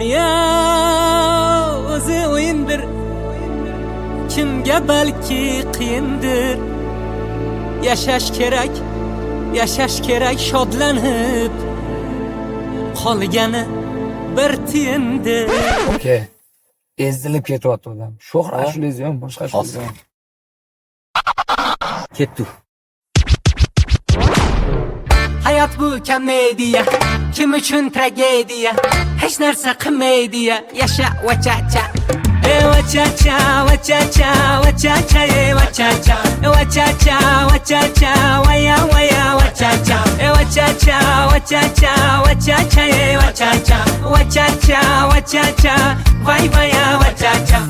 Dünya o'zi o'yindir, kimga balki qiyindir. Yashash kerak shodlanib, qolgani bir tiyindir. Okey. Ezilib ketyapti odam. Sho'x ashulangiz ham, boshqa ashulangiz ham. Ketdi. Hayot bu komediya, kim uchun tragediya, hech narsa qilmaydiya, yasha vachacha. Vachacha, vachacha, vachacha, vachacha, vachacha, vachacha, vaya vaya vachacha, vachacha, vachacha, vachacha, vachacha, vachacha, vachacha, vaya vaya vachacha.